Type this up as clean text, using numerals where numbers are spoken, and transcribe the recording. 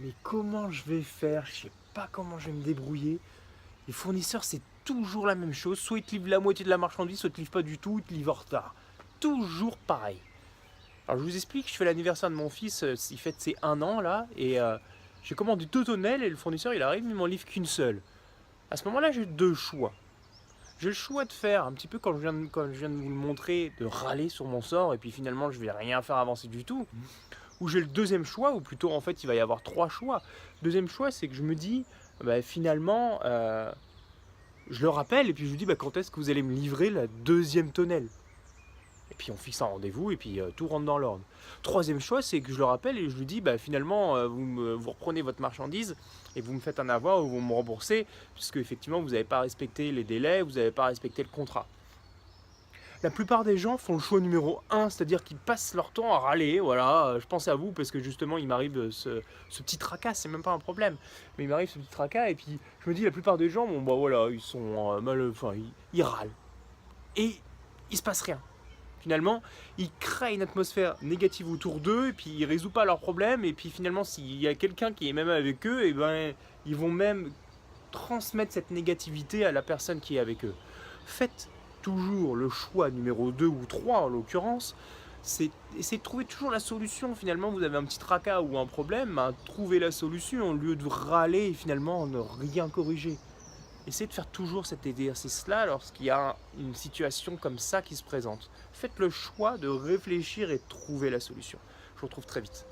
mais comment je vais faire? Je sais pas comment je vais me débrouiller. Les fournisseurs, c'est toujours la même chose. Soit ils te livrent la moitié de la marchandise, soit ils te livrent pas du tout, ils te livrent en retard. Toujours pareil. Alors je vous explique, je fais l'anniversaire de mon fils, il fête ses 1 an là, et j'ai commandé 2 tonnelles et le fournisseur il arrive, il m'en livre qu'une seule. À ce moment-là, j'ai deux choix. J'ai le choix de faire un petit peu comme je viens de vous le montrer, de râler sur mon sort et puis finalement je vais rien faire avancer du tout. Ou j'ai le deuxième choix, ou plutôt en fait il va y avoir trois choix. Deuxième choix, c'est que je me dis, finalement, je le rappelle et puis je lui dis quand est-ce que vous allez me livrer la deuxième tonnelle. Et puis on fixe un rendez-vous et puis tout rentre dans l'ordre. Troisième choix, c'est que je le rappelle et je lui dis finalement vous reprenez votre marchandise et vous me faites un avoir ou vous me remboursez puisque effectivement vous n'avez pas respecté les délais, vous n'avez pas respecté le contrat. La plupart des gens font le choix numéro un, c'est-à-dire qu'ils passent leur temps à râler, voilà, je pense à vous parce que justement il m'arrive ce petit tracas, c'est même pas un problème, mais il m'arrive ce petit tracas et puis je me dis la plupart des gens, voilà, ils sont ils râlent et il se passe rien. Finalement, ils créent une atmosphère négative autour d'eux et puis ils ne résolvent pas leurs problèmes et puis finalement s'il y a quelqu'un qui est même avec eux, ils vont même transmettre cette négativité à la personne qui est avec eux. Faites toujours le choix numéro 2 ou 3 en l'occurrence, c'est essayer de trouver toujours la solution. Finalement, vous avez un petit tracas ou un problème, trouvez la solution au lieu de râler et finalement ne rien corriger. Essayez de faire toujours cet exercice-là lorsqu'il y a une situation comme ça qui se présente. Faites le choix de réfléchir et de trouver la solution. Je vous retrouve très vite.